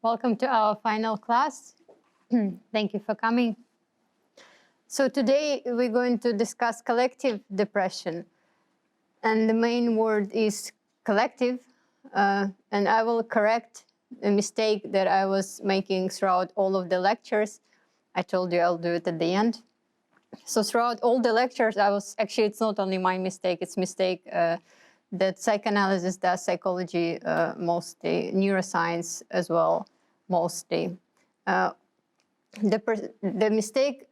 Welcome to our final class. Thank you for coming. So today we're going to discuss collective depression. And the main word is collective. And I will correct a mistake that I was making throughout all of the lectures. I told you I'll do it at the end. So throughout all the lectures, actually, it's not only my mistake, it's mistake that psychoanalysis does, psychology mostly, neuroscience as well, mostly. The mistake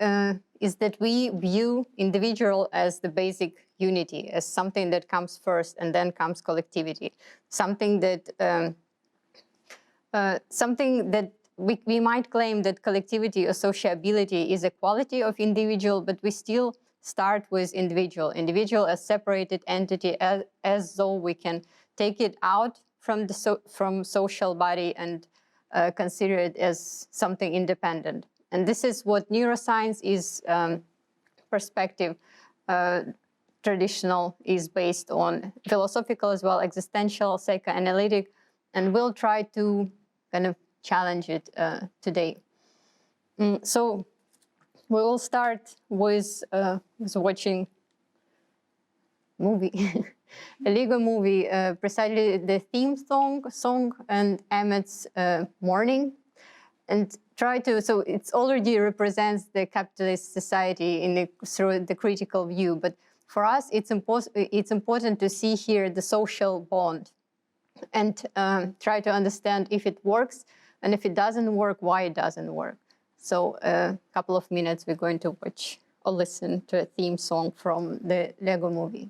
is that we view individual as the basic unity, as something that comes first and then comes collectivity, something that we might claim that collectivity or sociability is a quality of individual, but we still start with individual as separated entity, as though we can take it out from the from social body and consider it as something independent. And this is what neuroscience is perspective. Traditional is based on philosophical as well, existential, psychoanalytic, and we'll try to kind of challenge it today. So we will start with watching movie, a Lego movie, precisely the theme song and Emmett's Morning, and try to, so it already represents the capitalist society through the critical view, but for us it's important to see here the social bond and try to understand if it works, and if it doesn't work, why it doesn't work. So a couple of minutes we're going to watch or listen to a theme song from the Lego movie.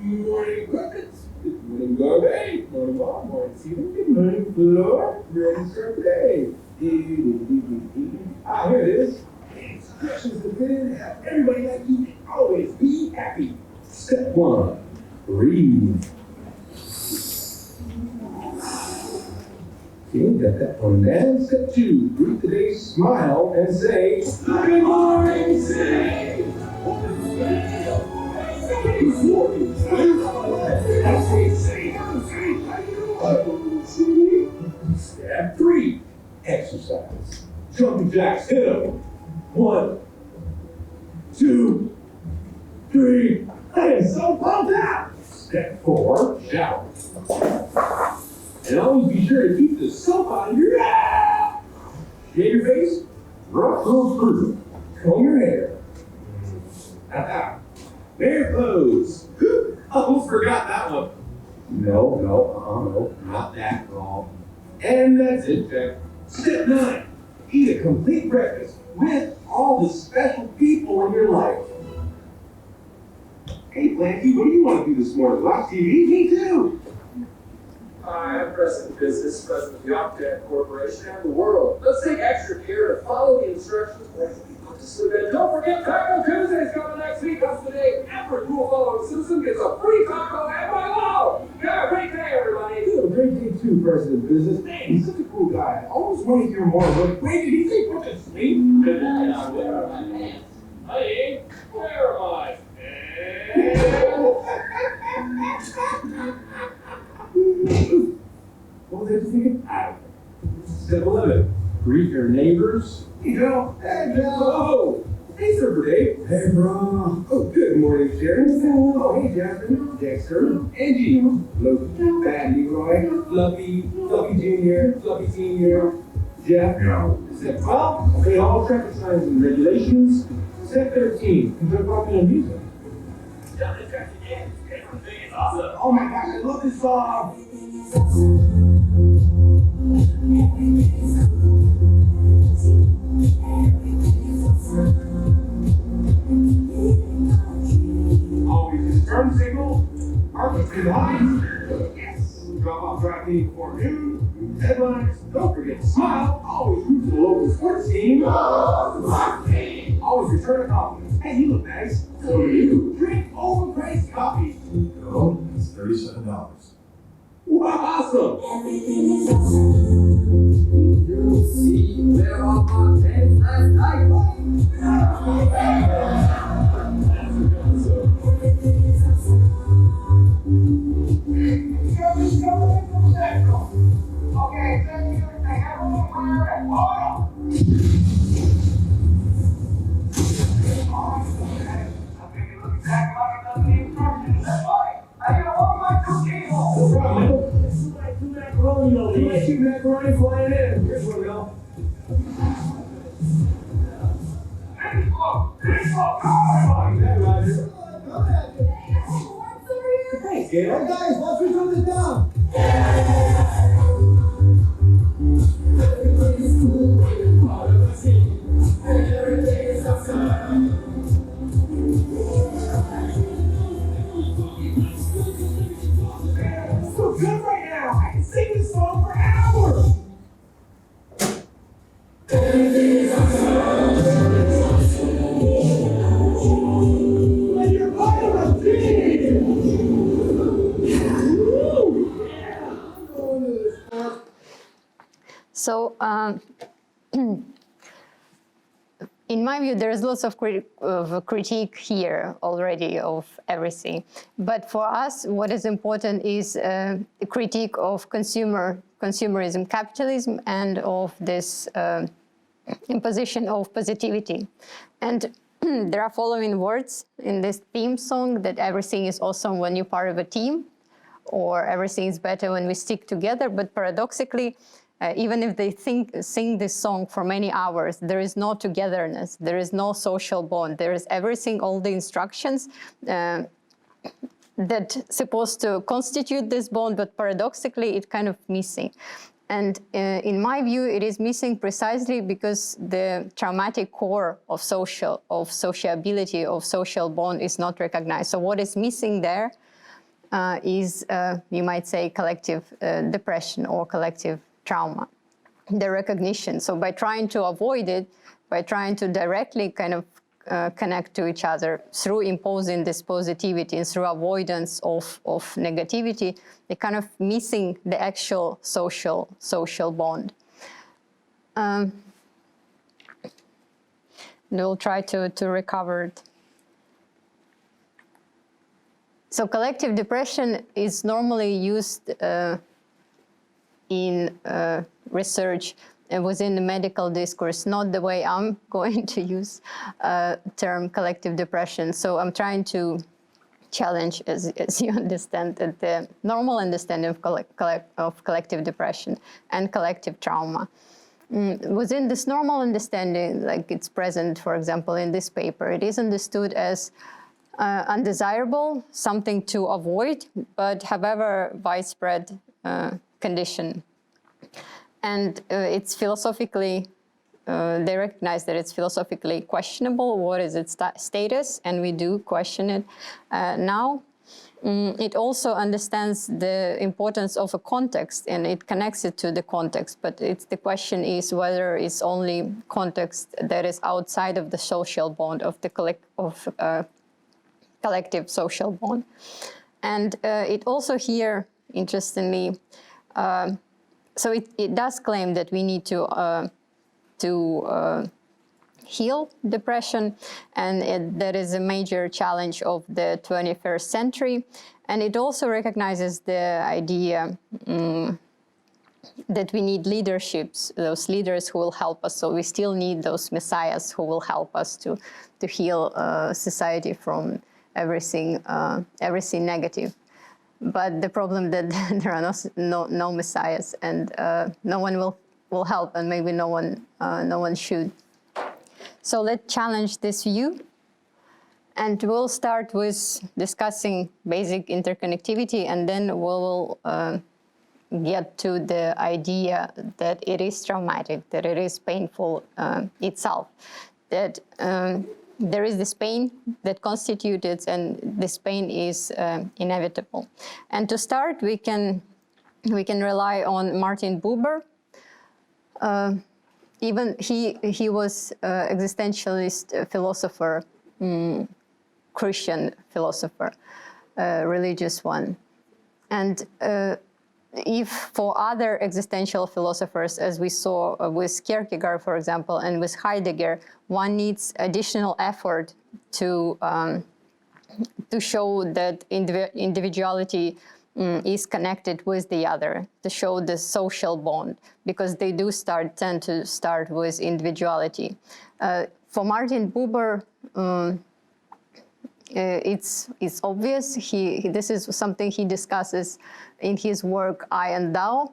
Morning, Buckets. Good morning, Bobby. Morning, Mom. Morning, Stephen. Good morning, Floor. Ready for play. Ah, here it is. Instructions to fit in, have everybody like you, and always be happy. Step 1, breathe. Okay, got that one down. Step 2, greet the day, smile, and say, good morning, City. Step 3, exercise. Jumping jacks, hit them. 1, 2, 3. I am so pumped out. Step 4, shower. And always be sure to keep the soap out of your eye. Shave your face, rough those through. Comb your hair. Bear pose. Almost forgot that one. No, not that wrong. And that's it, Jack. Step 9, eat a complete breakfast with all the special people in your life. Hey, Blanky, what do you want to do this morning? Watch TV? Me too. I'm president of business, president of the Octane Corporation and the world. Let's take extra care to follow the instructions before we put to sleep. And don't forget Taco Tuesday's coming next week. That's the day every rule following citizen gets a free taco and by law. Have a great day, everybody. You have a great day too, president of business. Man, he's such a cool guy. I always want to hear more. But wait, did he say put to sleep? Good night. Where are my pants? Honey, where am I? What was I just thinking? Step 11, greet your neighbors. Hey, Joe. Hey, Joe. Oh, hey, Surfer Dave. Hey, bro. Oh, good morning, Sharon. Oh, hey, Jasmine. Dexter. Angie. Loki. Bad Leroy. Fluffy. Fluffy Jr. Fluffy Sr. Jeff. Yeah. Step 12, obey all traffic signs and regulations. Step 13, enjoy popular music. Awesome. Oh my gosh, I love this song. Always use turn signal, park between lines. Yes. Drop off dry cleaning before noon. Headlines. Don't forget to smile. Always root for the local sports team. Always return a compliment. Hey, you look nice. So do you. Drink overpriced coffee. No, it's $37. Wow, awesome! You see where all my pants last night, Okay, thank you. I have a little clear and order. Two macaroni flying in. Here's one, Bill. Yeah, Roger. Thanks, Gail. Hey, guys, let's return this down. So good right now. I can sing this song for hours. When you're part of a team. So, in my view, there is lots of critique here already of everything. But for us, what is important is a critique of consumerism, capitalism, and of this imposition of positivity. And there are following words in this theme song: that everything is awesome when you're part of a team, or everything is better when we stick together. But paradoxically, even if they sing this song for many hours, there is no togetherness, there is no social bond, there is everything, all the instructions that supposed to constitute this bond, but paradoxically it's kind of missing. And in my view, it is missing precisely because the traumatic core of sociability, of social bond is not recognized. So what is missing there is, you might say, collective depression or collective trauma, the recognition. So by trying to avoid it, by trying to directly kind of connect to each other through imposing this positivity and through avoidance of negativity, they're kind of missing the actual social bond. We'll try to recover it. So collective depression is normally used in research and within the medical discourse, not the way I'm going to use term collective depression. So I'm trying to challenge, as you understand, that the normal understanding of collective depression and collective trauma. Within this normal understanding, like it's present, for example, in this paper, it is understood as undesirable, something to avoid, but however widespread condition. And it's philosophically, they recognize that it's philosophically questionable. What is its status? And we do question it now. It also understands the importance of a context, and it connects it to the context. But the question is whether it's only context that is outside of the social bond, of the collective social bond. And it also here, interestingly, so it does claim that we need to heal depression, and that is a major challenge of the 21st century. And it also recognizes the idea that we need leaderships, those leaders who will help us. So we still need those messiahs who will help us to heal society from everything negative. But the problem that there are no messiahs, and no one will help, and maybe no one should. So let's challenge this view, and we'll start with discussing basic interconnectivity, and then we'll get to the idea that it is traumatic, that it is painful itself, that there is this pain that constitutes it, and this pain is inevitable. And to start, we can rely on Martin Buber. Even he was existentialist philosopher, Christian philosopher, religious one, and if for other existential philosophers, as we saw with Kierkegaard, for example, and with Heidegger, one needs additional effort to show that individuality is connected with the other, to show the social bond, because they do tend to start with individuality. For Martin Buber, it's obvious. This is something he discusses in his work I and Thou,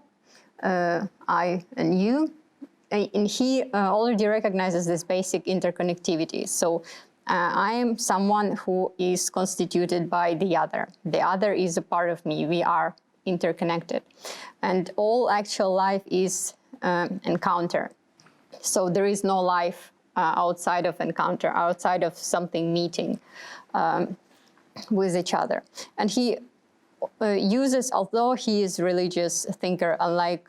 I and You, and he already recognizes this basic interconnectivity. So I am someone who is constituted by the other. The other is a part of me. We are interconnected. And all actual life is encounter. So there is no life outside of encounter, outside of something meeting with each other. And he uses, although he is a religious thinker, unlike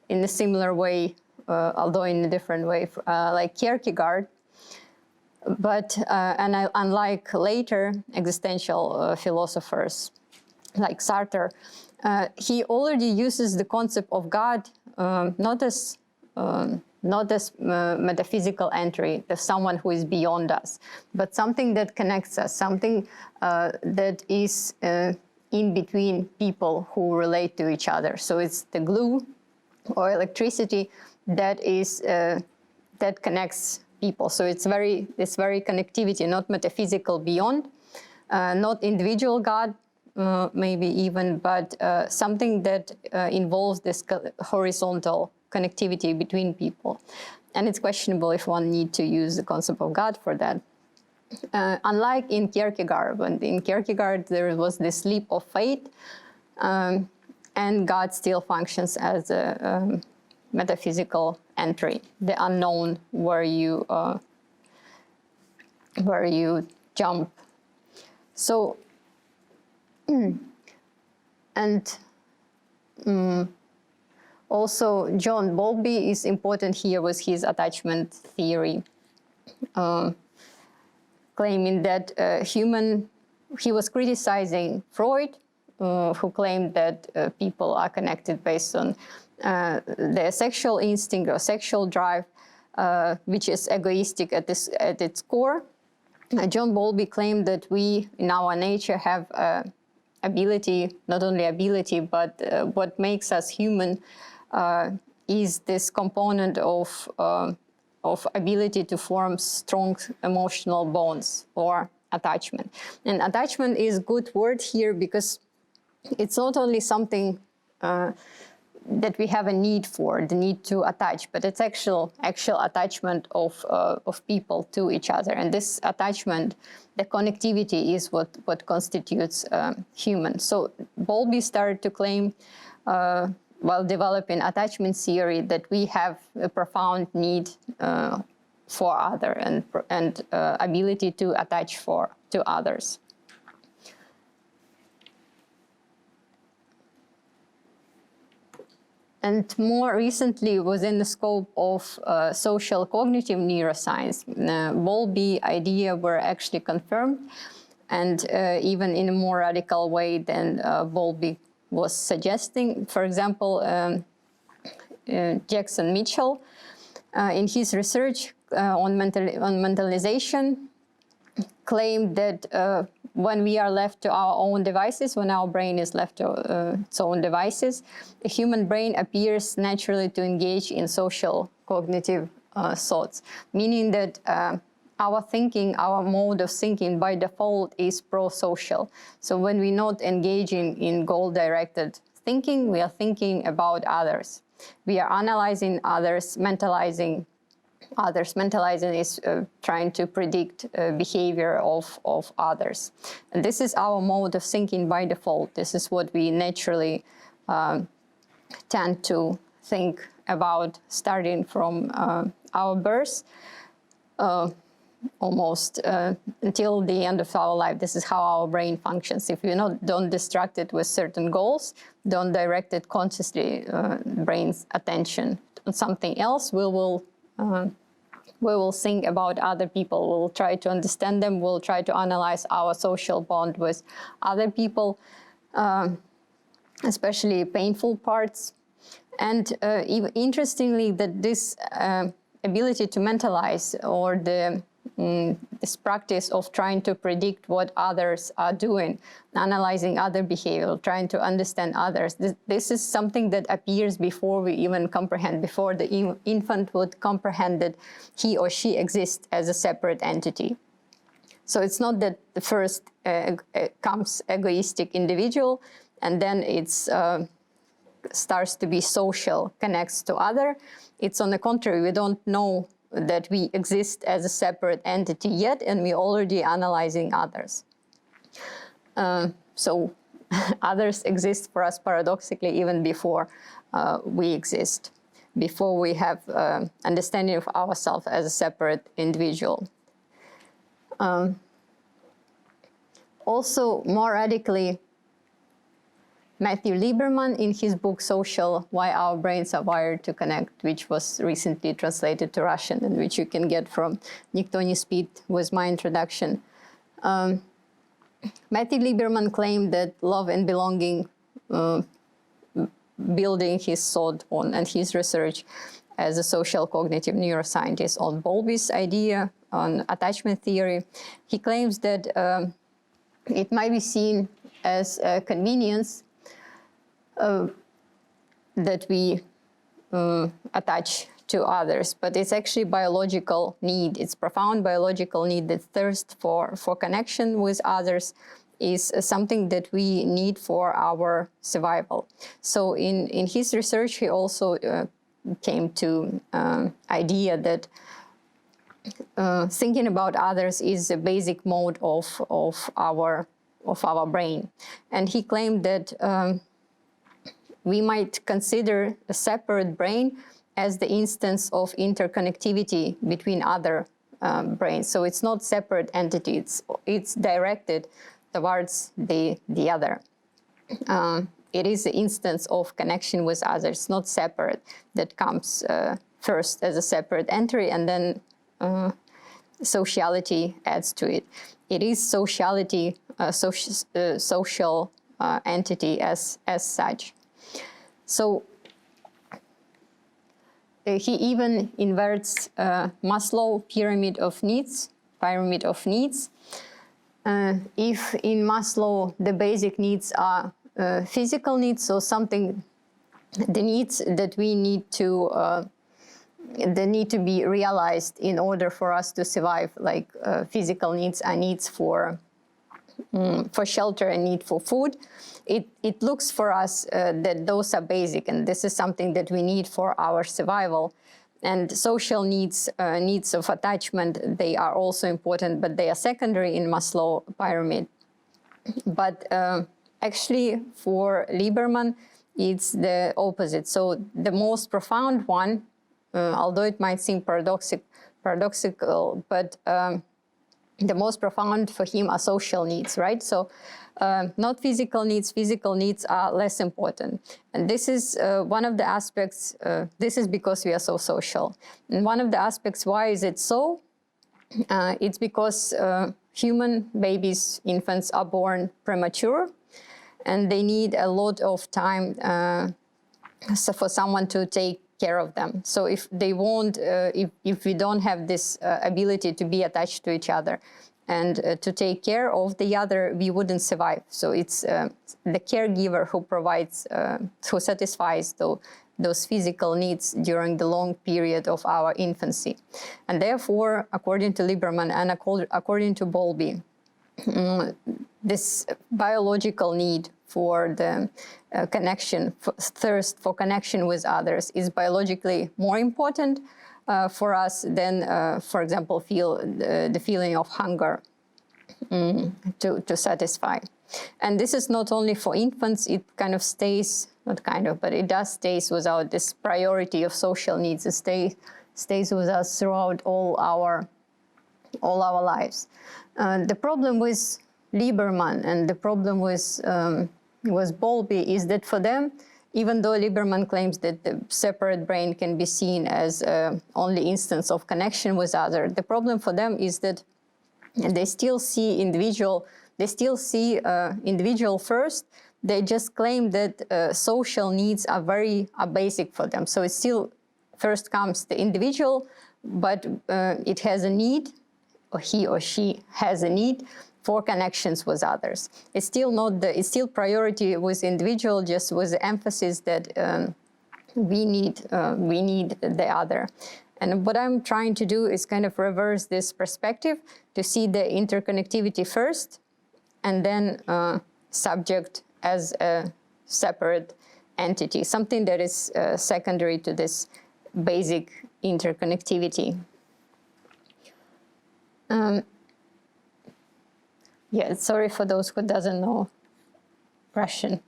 in a similar way, although in a different way, like Kierkegaard, but unlike later existential philosophers like Sartre, he already uses the concept of God not as metaphysical entry, of someone who is beyond us, but something that connects us, something that is in between people who relate to each other. So it's the glue or electricity that is that connects people. So it's very connectivity, not metaphysical beyond, not individual God, maybe even, but something that involves this horizontal connectivity between people. And it's questionable if one needs to use the concept of God for that. Unlike in Kierkegaard, when in Kierkegaard there was this leap of faith, and God still functions as a metaphysical entry, the unknown where you jump. So, and also John Bowlby is important here with his attachment theory, claiming that he was criticizing Freud, who claimed that people are connected based on their sexual instinct or sexual drive, which is egoistic at its core. John Bowlby claimed that we, in our nature, have ability, not only ability, but what makes us human is this component of ability to form strong emotional bonds or attachment. And attachment is a good word here because it's not only something that we have a need for, the need to attach, but it's actual attachment of people to each other. And this attachment, the connectivity, is what constitutes human. So Bowlby started to claim, while developing attachment theory, that we have a profound need for other and ability to attach to others. And more recently, within the scope of social cognitive neuroscience, Bowlby ideas were actually confirmed, and even in a more radical way than Bowlby was suggesting. For example, Jackson Mitchell, in his research on mentalization, claimed that when we are left to our own devices, when our brain is left to its own devices, the human brain appears naturally to engage in social cognitive thoughts, meaning that our thinking, our mode of thinking by default is pro-social. So when we're not engaging in goal-directed thinking, we are thinking about others. We are analyzing others, mentalizing others. Mentalizing is trying to predict behavior of others. And this is our mode of thinking by default. This is what we naturally tend to think about starting from our birth almost until the end of our life. This is how our brain functions. If you don't distract it with certain goals, don't direct it consciously, brain's attention on something else, we will think about other people. We'll try to understand them. We'll try to analyze our social bond with other people. especially painful parts. And interestingly, that this ability to mentalize, or this practice of trying to predict what others are doing, analyzing other behavior, trying to understand others, this is something that appears before we even comprehend, before the infant would comprehend that he or she exists as a separate entity. So it's not that the first comes egoistic individual, and then it's starts to be social, connects to other. It's on the contrary, we don't know that we exist as a separate entity yet, and we're already analyzing others. So others exist for us paradoxically even before we exist, before we have understanding of ourselves as a separate individual. Also, more radically, Matthew Lieberman, in his book Social, Why Our Brains Are Wired to Connect, which was recently translated to Russian and which you can get from Никто не спит, was my introduction. Matthew Lieberman claimed that love and belonging, building his thought on and his research as a social cognitive neuroscientist on Bowlby's idea on attachment theory. He claims that it might be seen as a convenience that we attach to others, but it's actually biological need. It's profound biological need. That thirst for connection with others is something that we need for our survival. So in his research, he also came to idea that thinking about others is a basic mode of our brain. And he claimed that we might consider a separate brain as the instance of interconnectivity between other brains. So it's not separate entity, it's directed towards the other. It is the instance of connection with others, not separate, that comes first as a separate entry, and then sociality adds to it. It is sociality, social entity as such. So he even inverts Maslow pyramid of needs. If in Maslow the basic needs are physical needs, so something, the needs that we need to they need to be realized in order for us to survive, like physical needs are needs for shelter and need for food. It looks for us that those are basic, and this is something that we need for our survival. And social needs, needs of attachment, they are also important, but they are secondary in Maslow pyramid. But actually, for Lieberman, it's the opposite. So the most profound one, although it might seem paradoxical, but the most profound for him are social needs, right? So not physical needs are less important. And this is one of the aspects, this is because we are so social. And one of the aspects, why is it so? It's because human babies, infants are born premature, and they need a lot of time for someone to take care of them. So if they won't, if we don't have this ability to be attached to each other and to take care of the other, we wouldn't survive. So it's the caregiver who provides, who satisfies those physical needs during the long period of our infancy. And therefore, according to Lieberman and according to Bowlby, this biological need for the connection, thirst for connection with others is biologically more important for us than, for example, the feeling of hunger to satisfy. And this is not only for infants, it kind of stays, not kind of, but it does stays without this priority of social needs. It stays with us throughout all our lives. The problem with Lieberman and the problem with Bowlby is that for them, even though Lieberman claims that the separate brain can be seen as only instance of connection with other, the problem for them is that they still see individual first, they just claim that social needs are basic for them. So it still first comes the individual, but it has a need, or he or she has a need for connections with others. It's still not it's still priority with individual, just with the emphasis that we need the other. And what I'm trying to do is kind of reverse this perspective to see the interconnectivity first, and then subject as a separate entity, something that is secondary to this basic interconnectivity. Yeah, sorry for those who doesn't know Russian.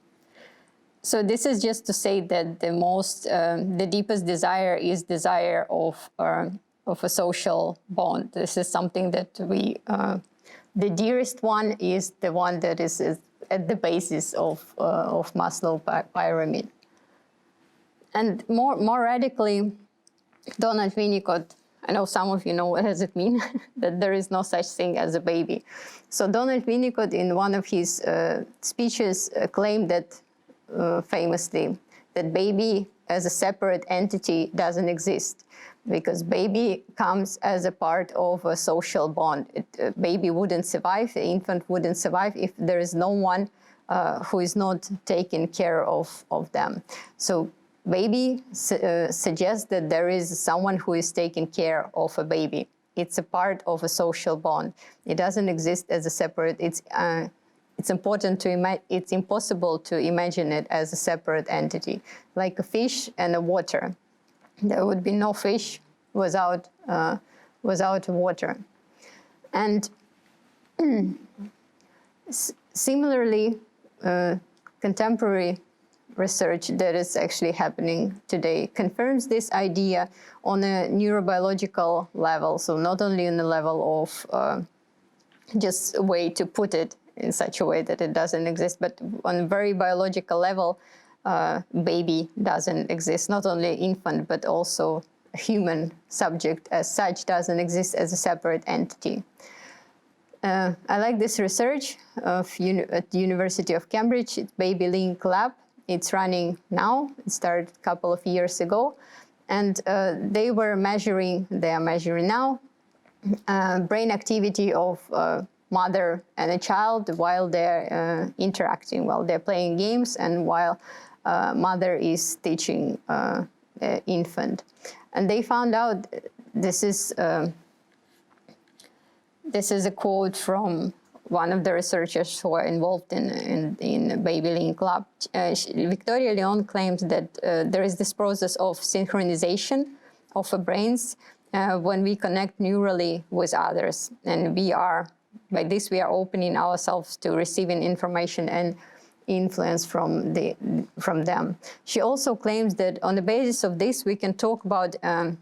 So this is just to say that the deepest desire is desire of a social bond. This is something that the dearest one is the one that is at the basis of Maslow pyramid. And more radically, Donald Winnicott, I know some of you know what does it mean, that there is no such thing as a baby. So Donald Winnicott, in one of his speeches, claimed that famously, that baby as a separate entity doesn't exist, because baby comes as a part of a social bond. Baby wouldn't survive, the infant wouldn't survive if there is no one who is not taking care of them. So baby suggests that there is someone who is taking care of a baby. It's a part of a social bond. It doesn't exist as a separate, it's important to it's impossible to imagine it as a separate entity, like a fish and a water. There would be no fish without water. And similarly, contemporary research that is actually happening today confirms this idea on a neurobiological level. So not only on the level of just a way to put it in such a way that it doesn't exist, but on a very biological level, baby doesn't exist. Not only infant, but also a human subject as such doesn't exist as a separate entity. I like this research at the University of Cambridge. It's Baby Link Lab. It's running now. It started a couple of years ago. And they are measuring now, brain activity of mother and a child while they're interacting, while they're playing games, and while mother is teaching infant. And they found out, this is a quote from one of the researchers who are involved in Baby Link Lab. Victoria Leon claims that there is this process of synchronization of our brains when we connect neurally with others. And by this we are opening ourselves to receiving information and influence from them. She also claims that on the basis of this we can talk about the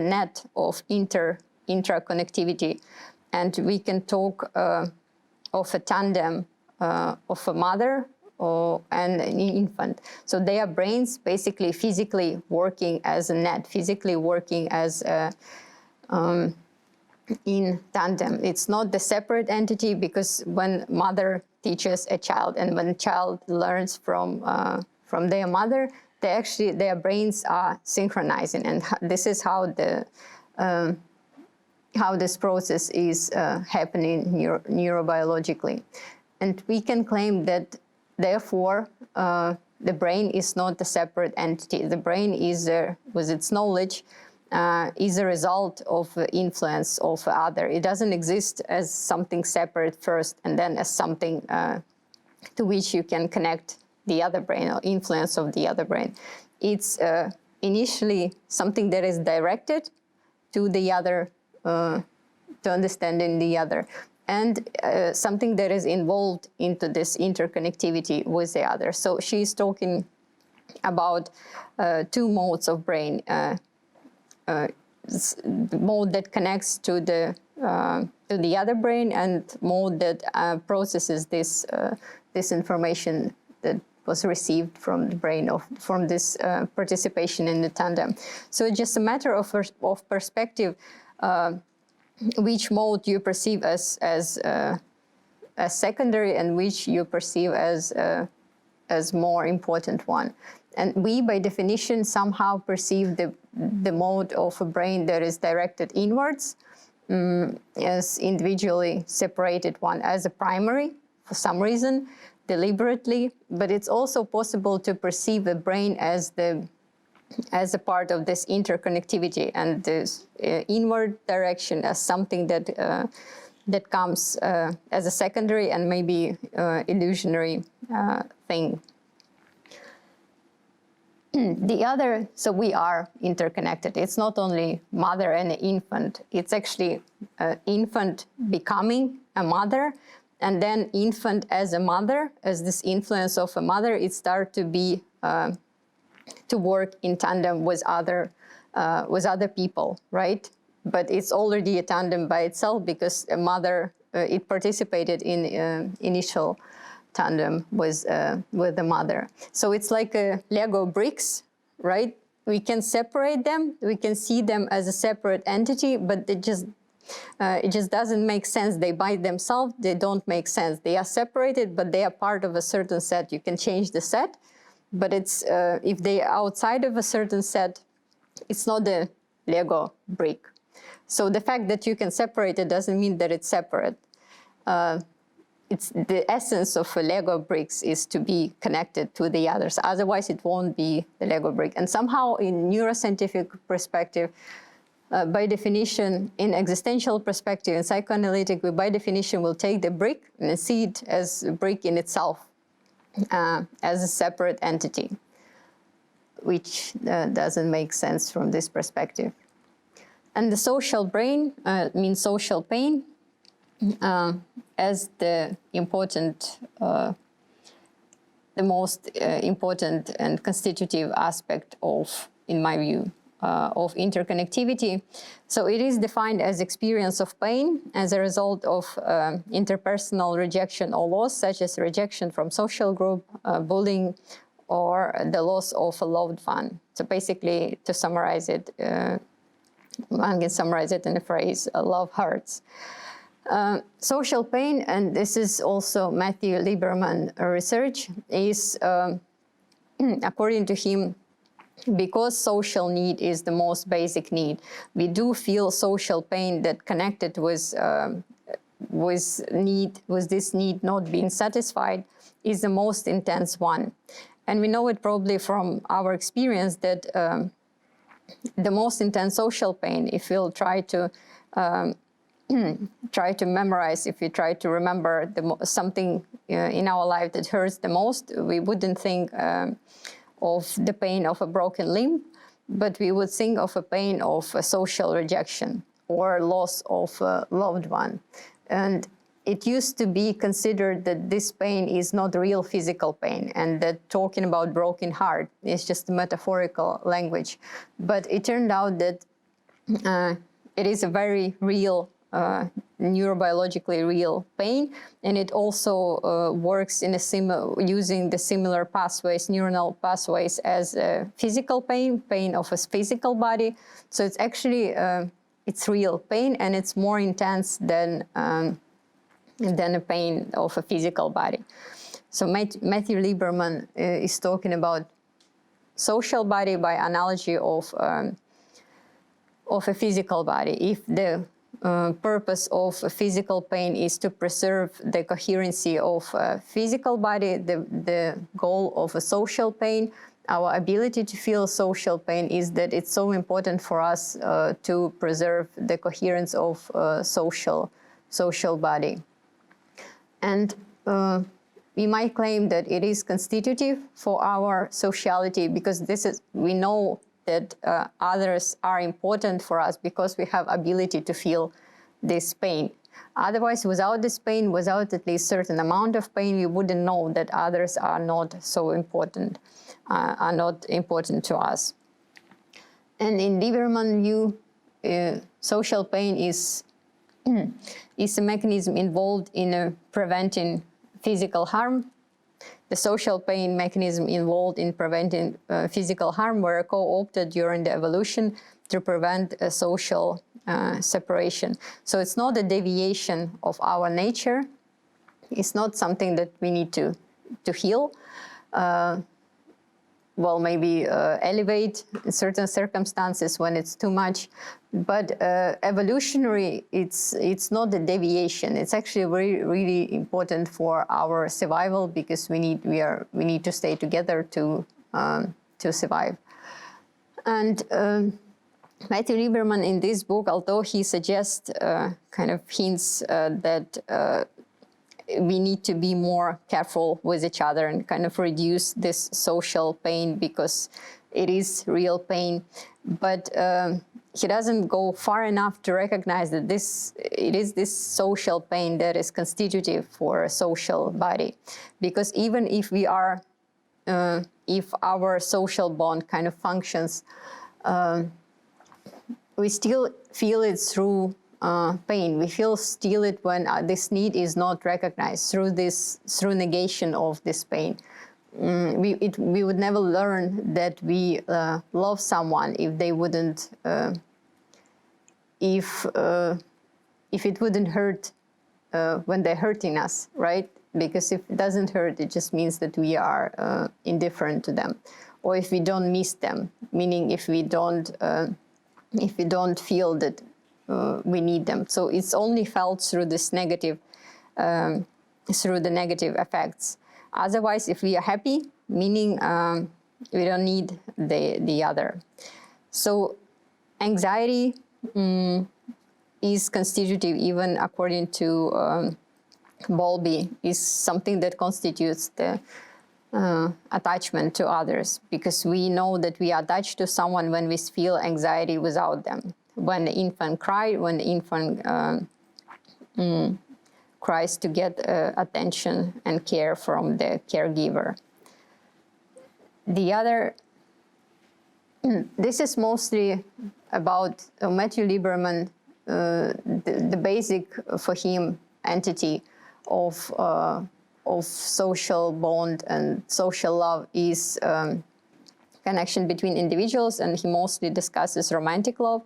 net of intraconnectivity, and we can talk of a tandem of a mother and an infant. So their brains basically physically working as a net, physically working as in tandem. It's not the separate entity, because when mother teaches a child and when child learns from their mother, their brains are synchronizing, and this is how this process is happening neurobiologically. And we can claim that, therefore, the brain is not a separate entity. The brain is, with its knowledge, is a result of influence of other. It doesn't exist as something separate first and then as something to which you can connect the other brain or influence of the other brain. It's initially something that is directed to the other, to understanding the other, and something that is involved into this interconnectivity with the other. So she's talking about two modes of brain. Mode that connects to the other brain, and mode that processes this information that was received from the brain from this participation in the tandem. So it's just a matter of perspective, which mode you perceive as as secondary and which you perceive as more important one. And we, by definition, somehow perceive the mode of a brain that is directed inwards as individually separated one as a primary for some reason, deliberately, but it's also possible to perceive the brain as a part of this interconnectivity and this inward direction as something that comes as a secondary and maybe illusionary thing. So we are interconnected. It's not only mother and infant, it's actually infant becoming a mother, and then infant as a mother, as this influence of a mother, it starts to be, to work in tandem with other people, right? But it's already a tandem by itself because a mother, it participated in initial tandem with the mother. So it's like a Lego bricks, right? We can separate them, we can see them as a separate entity, but it just doesn't make sense. They by themselves, they don't make sense. They are separated, but they are part of a certain set. You can change the set, but it's if they are outside of a certain set, it's not a Lego brick. So the fact that you can separate it doesn't mean that it's separate. It's the essence of a Lego bricks is to be connected to the others. Otherwise, it won't be the Lego brick. And somehow, in neuroscientific perspective, by definition, in existential perspective, in psychoanalytic, we by definition will take the brick and see it as a brick in itself, as a separate entity, which doesn't make sense from this perspective. And the social brain means social pain as the important, the most important and constitutive aspect of, in my view, of interconnectivity. So it is defined as experience of pain as a result of interpersonal rejection or loss, such as rejection from social group, bullying, or the loss of a loved one. So basically, to summarize it, one can summarize it in a phrase, love hurts. Social pain, and this is also Matthew Lieberman research, is, according to him, because social need is the most basic need, we do feel social pain that connected with this need not being satisfied is the most intense one. And we know it probably from our experience that the most intense social pain, if we'll try to memorize, if we try to remember something in our life that hurts the most, we wouldn't think of the pain of a broken limb, but we would think of a pain of a social rejection or loss of a loved one. And it used to be considered that this pain is not real physical pain and that talking about broken heart is just a metaphorical language. But it turned out that it is a very real, neurobiologically real pain, and it also works in using the similar pathways, neuronal pathways as physical pain of a physical body. So it's actually, it's real pain, and it's more intense than a pain of a physical body. So Matthew Lieberman is talking about social body by analogy of a physical body. If the purpose of physical pain is to preserve the coherency of a physical body, the goal of a social pain, our ability to feel social pain is that it's so important for us to preserve the coherence of social body. And we might claim that it is constitutive for our sociality because we know that others are important for us because we have ability to feel this pain. Otherwise, without this pain, without at least certain amount of pain, we wouldn't know that others are not so important, are not important to us. And in Lieberman view, social pain is a mechanism involved in preventing physical harm. The social pain mechanism involved in preventing physical harm were co-opted during the evolution to prevent a social separation. So it's not a deviation of our nature, It's not something that we need to heal. Well, maybe elevate in certain circumstances when it's too much, but evolutionary, it's not a deviation. It's actually really important for our survival, because we need to stay together to survive. And Matthew Lieberman in this book, although he suggests kind of hints that we need to be more careful with each other and kind of reduce this social pain, because it is real pain. But he doesn't go far enough to recognize that it is this social pain that is constitutive for a social body. Because even if we are, if our social bond kind of functions, we still feel it through pain. We still it when this need is not recognized through negation of this pain. We would never learn that we love someone if they wouldn't, if it wouldn't hurt when they're hurting us, right? Because if it doesn't hurt, it just means that we are indifferent to them, or if we don't miss them, meaning if we don't feel that we need them. So it's only felt through this negative, through the negative effects. Otherwise, if we are happy, meaning we don't need the other. So anxiety is constitutive, even according to Bowlby, is something that constitutes the attachment to others, because we know that we are attached to someone when we feel anxiety without them. When the infant cries, when the infant cries to get attention and care from the caregiver. The other, this is mostly about Matthew Lieberman, the basic for him entity of social bond and social love is connection between individuals, and he mostly discusses romantic love.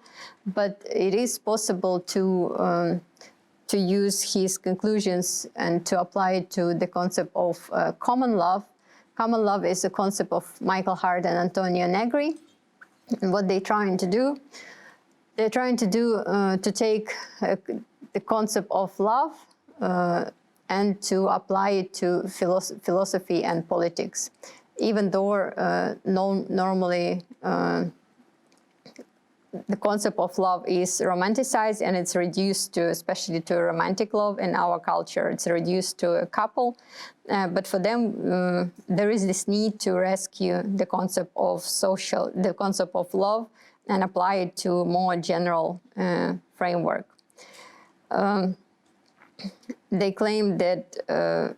But it is possible to use his conclusions and to apply it to the concept of common love. Common love is a concept of Michael Hart and Antonio Negri. And what they're trying to do, to take the concept of love and to apply it to philosophy and politics. Even though normally the concept of love is romanticized and it's reduced to, especially to romantic love in our culture, it's reduced to a couple. But for them, there is this need to rescue the concept of the concept of love and apply it to a more general framework. They claim that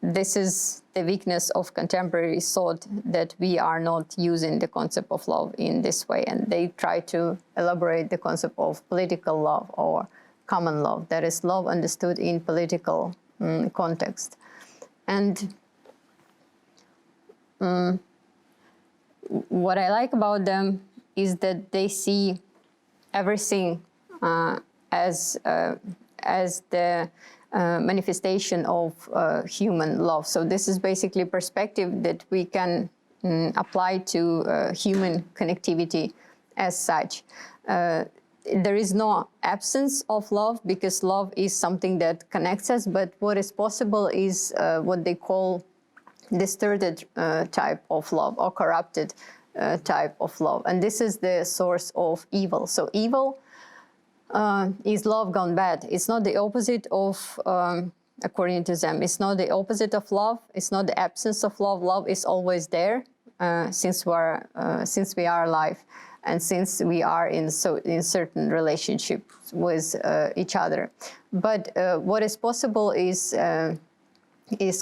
this is the weakness of contemporary thought, that we are not using the concept of love in this way. And they try to elaborate the concept of political love or common love, that is love understood in political context. And what I like about them is that they see everything as the manifestation of human love. So this is basically a perspective that we can apply to human connectivity as such. There is no absence of love, because love is something that connects us, but what is possible is what they call distorted type of love or corrupted type of love. And this is the source of evil. So evil is love gone bad. It's not the opposite of, according to them, it's not the opposite of love. It's not the absence of love. Love is always there since we are alive, and since we are in certain relationships with each other. But what is possible is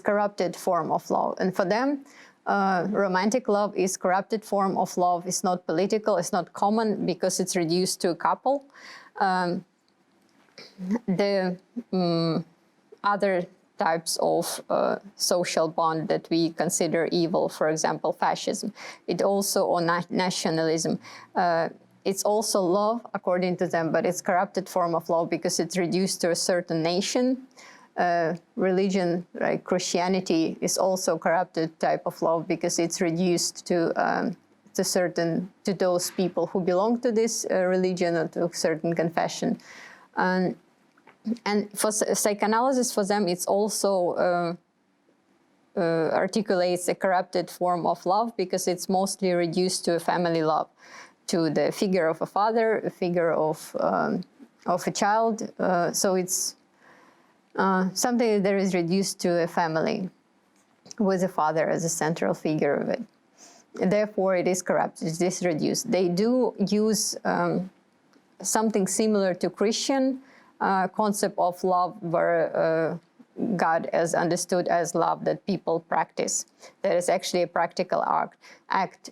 corrupted form of love, and for them, romantic love is corrupted form of love. It's not political. It's not common because it's reduced to a couple. The other types of social bond that we consider evil, for example, fascism, it also, or nationalism, it's also love according to them, but it's corrupted form of love because it's reduced to a certain nation. religion, like Christianity, is also corrupted type of love because it's reduced to those people who belong to this religion or to a certain confession. And for psychoanalysis, for them, it's also articulates a corrupted form of love because it's mostly reduced to a family love, to the figure of a father, a figure of a child. So it's something that is reduced to a family with a father as a central figure of it. Therefore, it is corrupted, it is reduced. They do use something similar to Christian concept of love, where God is understood as love that people practice. That is actually a practical act.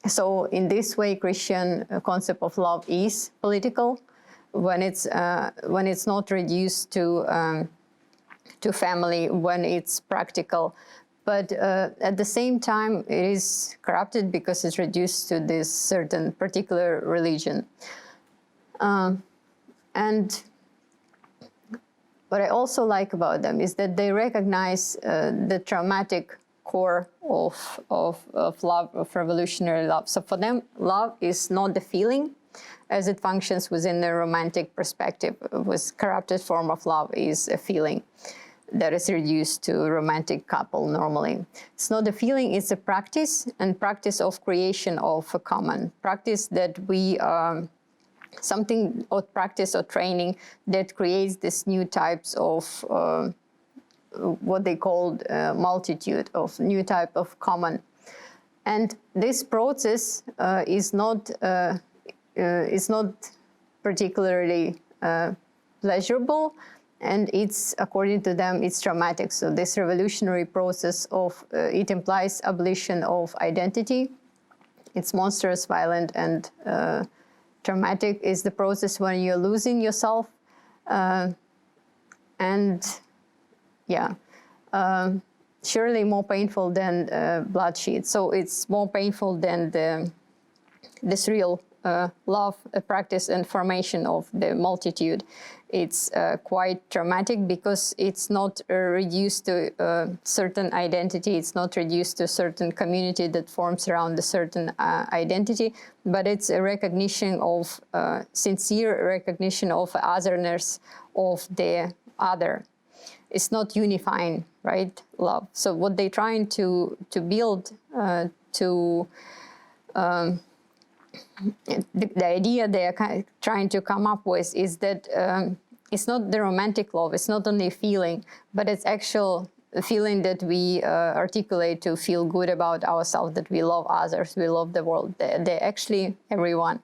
So in this way, Christian concept of love is political when it's not reduced to family, when it's practical. But at the same time, it is corrupted because it's reduced to this certain particular religion. And what I also like about them is that they recognize the traumatic core of love, of revolutionary love. So for them, love is not the feeling as it functions within the romantic perspective. With corrupted form of love is a feeling that is reduced to a romantic couple normally. It's not a feeling, it's a practice, and practice of creation of a common. Practice that we, something or practice or training that creates this new types of what they called multitude, of new type of common. And this process is not particularly pleasurable, and it's, according to them, it's traumatic. So this revolutionary process of, it implies abolition of identity. It's monstrous, violent, and traumatic is the process when you're losing yourself. And yeah, surely more painful than bloodshed. So it's more painful than this real love, practice, and formation of the multitude. It's quite traumatic because it's not reduced to a certain identity. It's not reduced to a certain community that forms around a certain identity, but it's a recognition of, sincere recognition of otherness of the other. It's not unifying, right, love. So what they're trying to build, the idea they are trying to come up with is that it's not the romantic love, it's not only a feeling, but it's actual feeling that we articulate to feel good about ourselves, that we love others, we love the world. They're actually everyone.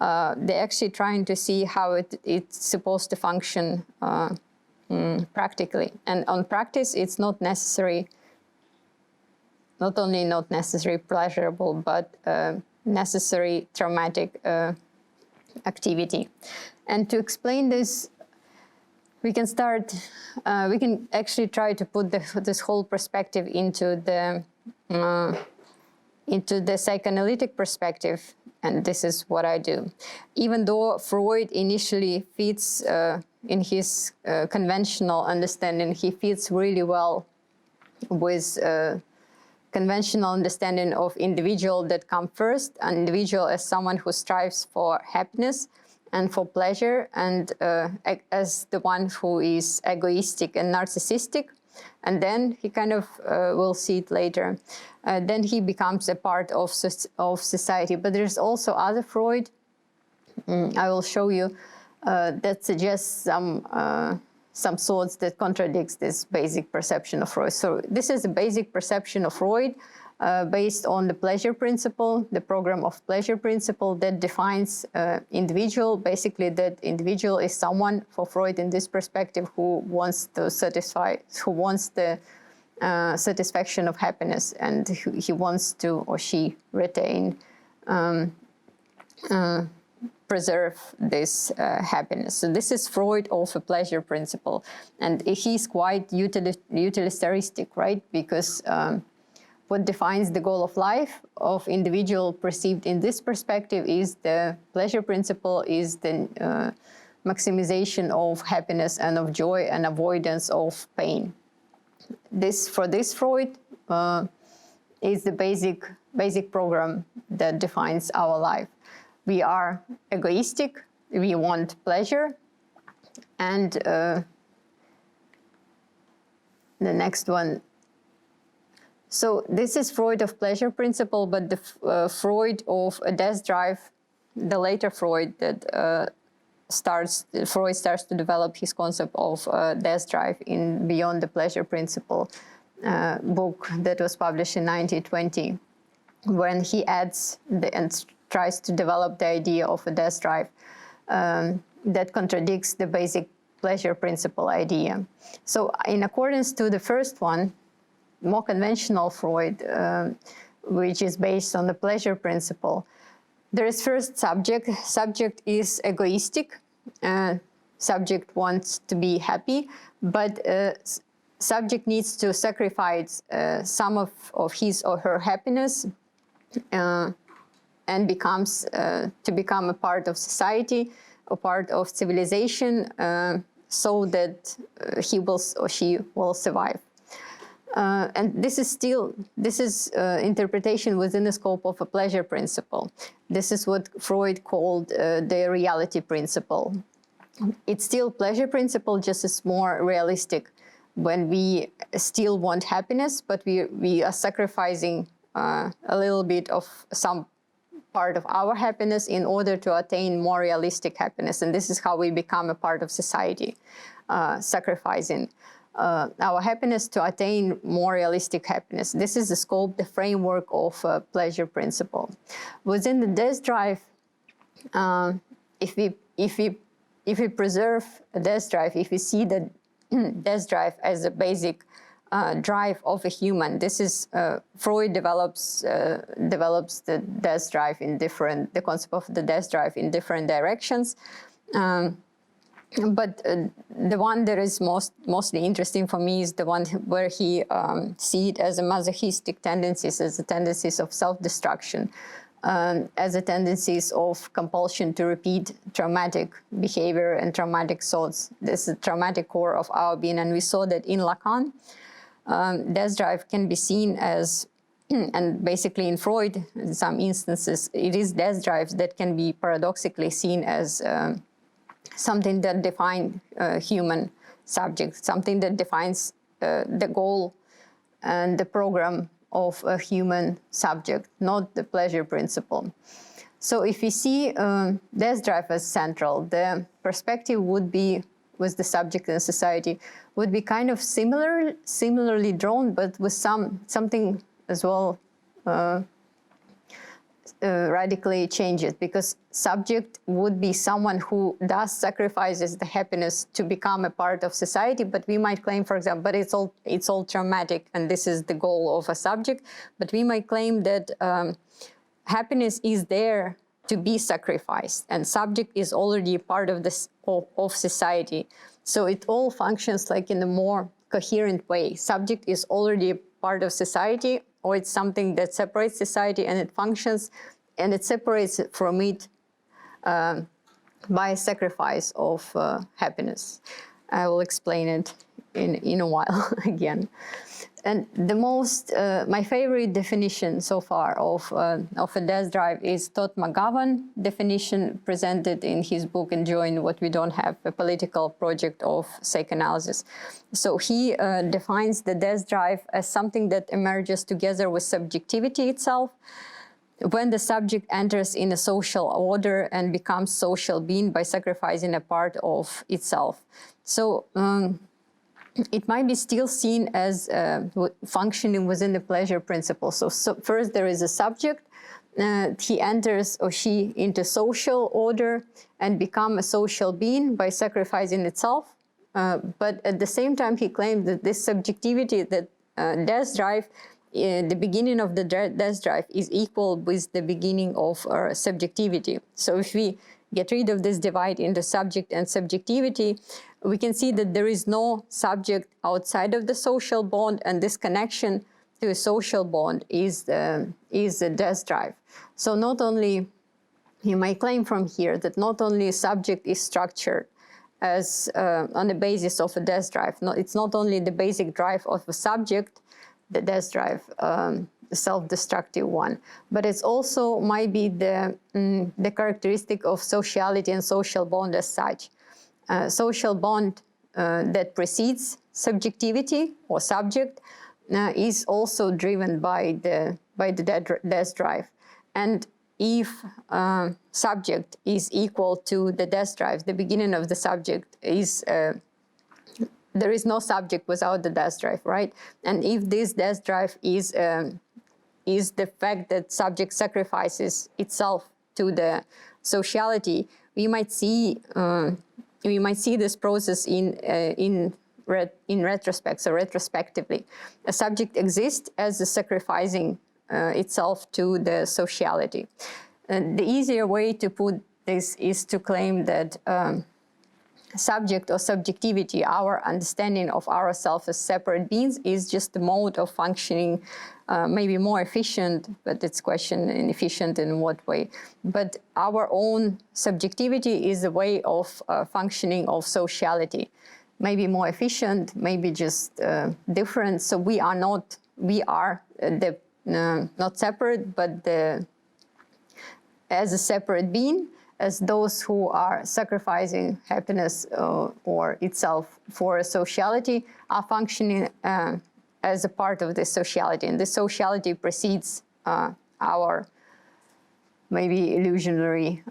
They're actually trying to see how it's supposed to function practically. And on practice, it's not necessary, not only not necessary pleasurable, but necessary traumatic activity. And to explain this, we can start, we can actually try to put this whole perspective into the psychoanalytic perspective, and this is what I do. Even though Freud initially fits in his conventional understanding, he fits really well with conventional understanding of individual that come first, an individual as someone who strives for happiness and for pleasure, and as the one who is egoistic and narcissistic. And then he kind of, we'll see it later, then he becomes a part of society. But there's also other Freud, I will show you, that suggests some thoughts that contradicts this basic perception of Freud. So this is a basic perception of Freud based on the pleasure principle, the program of pleasure principle that defines individual. Basically, that individual is someone, for Freud in this perspective, who wants to satisfy, who wants the satisfaction of happiness, and he wants to, or she, retain, preserve this happiness. So this is Freud of a pleasure principle. And he's quite utilitaristic, right? Because what defines the goal of life of individual perceived in this perspective is the pleasure principle, is the maximization of happiness and of joy and avoidance of pain. For this Freud is the basic program that defines our life. We are egoistic, we want pleasure, and the next one. So this is Freud of pleasure principle, but the Freud of a death drive, the later Freud that Freud starts to develop his concept of death drive in Beyond the Pleasure Principle book that was published in 1920, when he adds and tries to develop the idea of a death drive that contradicts the basic pleasure principle idea. So in accordance to the first one, more conventional Freud, which is based on the pleasure principle, there is first subject. Subject is egoistic. Subject wants to be happy, but subject needs to sacrifice some of his or her happiness and becomes to become a part of society, a part of civilization, so that he will or she will survive. And this is interpretation within the scope of a pleasure principle. This is what Freud called the reality principle. It's still pleasure principle, just as more realistic, when we still want happiness, but we are sacrificing a little bit of some part of our happiness in order to attain more realistic happiness. And this is how we become a part of society, sacrificing our happiness to attain more realistic happiness. This is the scope, the framework of pleasure principle. Within the death drive, if we preserve a death drive, if we see the death drive as a basic drive of a human, this is Freud develops the death drive in the concept of the death drive in different directions. But the one that is mostly interesting for me is the one where he sees it as a masochistic tendencies, as the tendencies of self-destruction, as the tendencies of compulsion to repeat traumatic behavior and traumatic thoughts. This is the traumatic core of our being, and we saw that in Lacan. Death drive can be seen as, and basically in Freud, in some instances, it is death drives that can be paradoxically seen as something that defines human subject, something that defines the goal and the program of a human subject, not the pleasure principle. So if we see death drive as central, the perspective would be, with the subject and society, would be kind of similarly drawn, but with something as well radically changes, because subject would be someone who does sacrifices the happiness to become a part of society, but we might claim, for example, but it's all traumatic and this is the goal of a subject, but we might claim that happiness is there to be sacrificed and subject is already a part of this of society. So it all functions like in a more coherent way. Subject is already a part of society, or it's something that separates society, and it functions and it separates from it by sacrifice of happiness. I will explain it in a while again. And the most, my favorite definition so far of a death drive is Todd McGovern definition presented in his book Enjoying What We Don't Have, a political project of psychoanalysis. So he defines the death drive as something that emerges together with subjectivity itself, when the subject enters in a social order and becomes social being by sacrificing a part of itself. So it might be still seen as functioning within the pleasure principle. So first there is a subject, he enters or she into social order and become a social being by sacrificing itself. But at the same time, he claims that this subjectivity, that death drive, the beginning of the death drive is equal with the beginning of subjectivity. So if we get rid of this divide into subject and subjectivity, we can see that there is no subject outside of the social bond, and this connection to a social bond is the death drive. So not only, you might claim from here that not only a subject is structured as on the basis of a death drive. It's not only the basic drive of a subject, the death drive, the self-destructive one, but it's also might be the characteristic of sociality and social bond as such. Social bond that precedes subjectivity or subject is also driven by the death drive. And if subject is equal to the death drive, the beginning of the subject is, there is no subject without the death drive, right? And if this death drive is the fact that subject sacrifices itself to the sociality, we might see this process in retrospect, so retrospectively. A subject exists as a sacrificing itself to the sociality. The easier way to put this is to claim that subject or subjectivity, our understanding of ourselves as separate beings, is just a mode of functioning, maybe more efficient, but it's question inefficient in what way. But our own subjectivity is a way of functioning of sociality, maybe more efficient, maybe just different. So we are not separate, but as a separate being, as those who are sacrificing happiness or itself for a sociality, are functioning as a part of this sociality. And this sociality precedes our maybe illusionary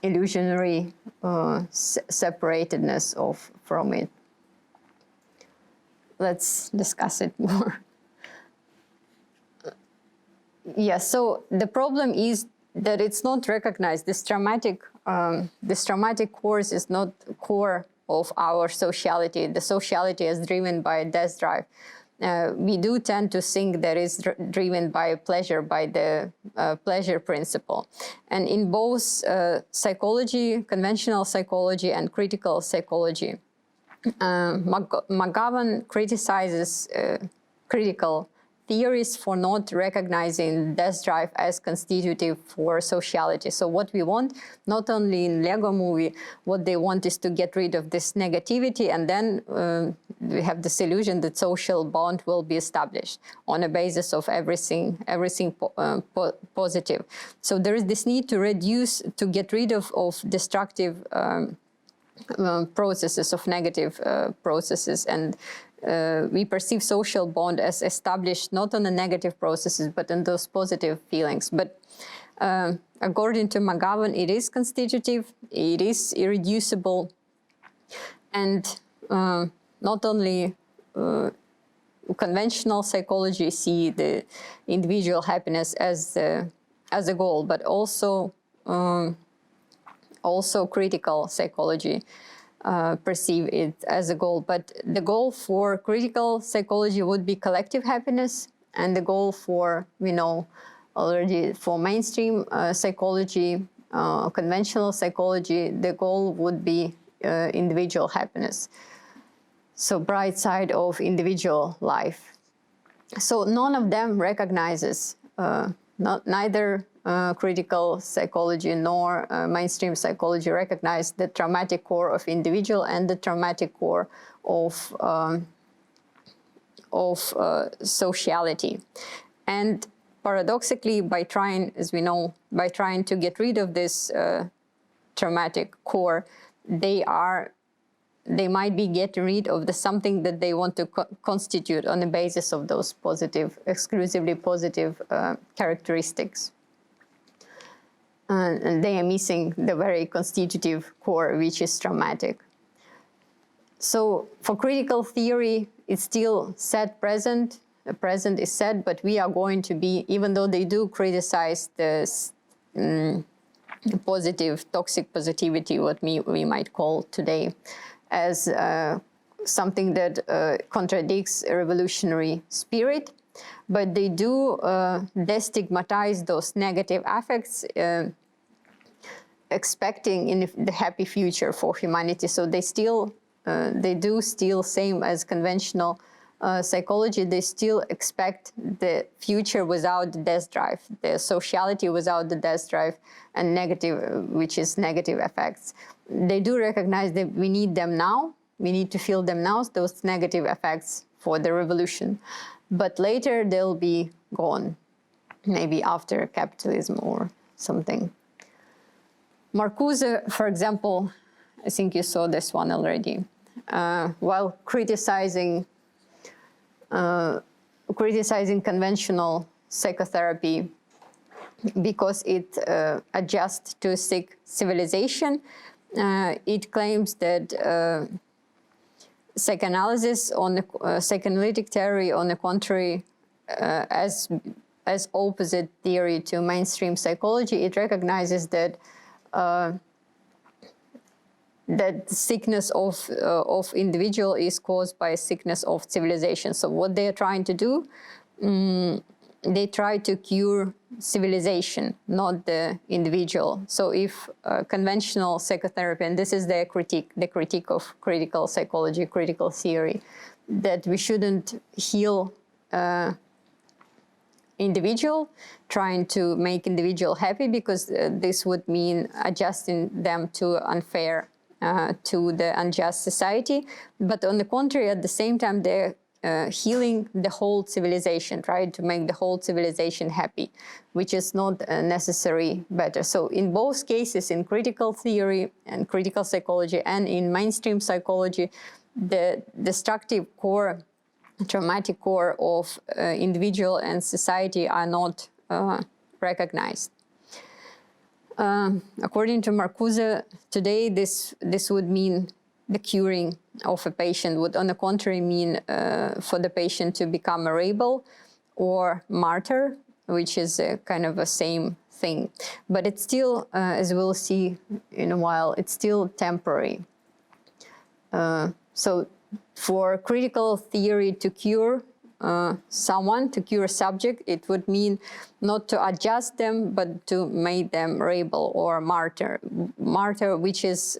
separatedness from it. Let's discuss it more. Yes, so the problem is that it's not recognized. This traumatic course is not core of our sociality. The sociality is driven by death drive. We do tend to think that it's driven by pleasure, by the pleasure principle. And in both psychology, conventional psychology, and critical psychology, McGovern criticizes critical theories for not recognizing death drive as constitutive for sociality. So what we want, not only in Lego movie, what they want is to get rid of this negativity, and then we have this illusion that social bond will be established on a basis of everything positive. So there is this need to reduce, to get rid of destructive processes, of negative processes, and we perceive social bond as established not on the negative processes, but in those positive feelings. But according to McGovern, it is constitutive, it is irreducible, and not only conventional psychology see the individual happiness as a goal, but also critical psychology perceive it as a goal. But the goal for critical psychology would be collective happiness, and the goal for, we know already, for mainstream psychology, conventional psychology, the goal would be individual happiness. So bright side of individual life. So none of them recognizes, neither critical psychology nor mainstream psychology recognize the traumatic core of individual and the traumatic core of sociality. And paradoxically, by trying, as we know, by trying to get rid of this traumatic core, they might be getting rid of the something that they want to constitute on the basis of those positive, exclusively positive characteristics. And they are missing the very constitutive core, which is traumatic. So for critical theory, it's still set present. The present is set, but we are going to be, even though they do criticize this positive, toxic positivity, what we might call today, as something that contradicts a revolutionary spirit, but they do destigmatize those negative affects, expecting in the happy future for humanity. So they do still, same as conventional psychology, they still expect the future without the death drive, the sociality without the death drive, and negative, which is negative effects. They do recognize that we need them now, we need to feel them now, those negative effects for the revolution. But later they'll be gone, maybe after capitalism or something. Marcuse, for example, I think you saw this one already, while criticizing conventional psychotherapy because it adjusts to sick civilization, it claims that psychoanalysis on the psychoanalytic theory, on the contrary, as opposite theory to mainstream psychology, it recognizes that that sickness of individual is caused by sickness of civilization. So what they are trying to do, they try to cure civilization, not the individual. So if conventional psychotherapy, and this is their critique, the critique of critical psychology, critical theory, that we shouldn't heal individual, trying to make individual happy, because this would mean adjusting them to unfair, to the unjust society. But on the contrary, at the same time, they're healing the whole civilization, trying to make the whole civilization happy, which is not necessarily better. So in both cases, in critical theory and critical psychology and in mainstream psychology, the destructive core, traumatic core of individual and society are not recognized. According to Marcuse, today this would mean the curing of a patient, would on the contrary mean for the patient to become a rebel or martyr, which is a kind of a same thing. But it's still, as we'll see in a while, it's still temporary. So for critical theory to cure someone, to cure a subject, it would mean not to adjust them, but to make them rebel or martyr. Martyr, which is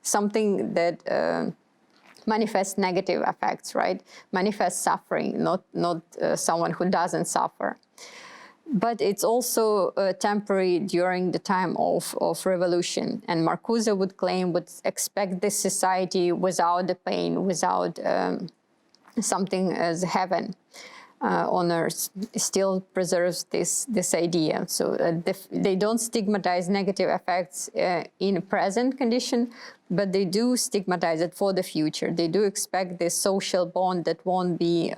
something that manifests negative effects, right? Manifests suffering, not someone who doesn't suffer. But it's also temporary during the time of revolution. And Marcuse would claim, would expect this society without the pain, without something as heaven on earth, still preserves this idea. So they don't stigmatize negative effects in present condition, but they do stigmatize it for the future. They do expect this social bond that won't be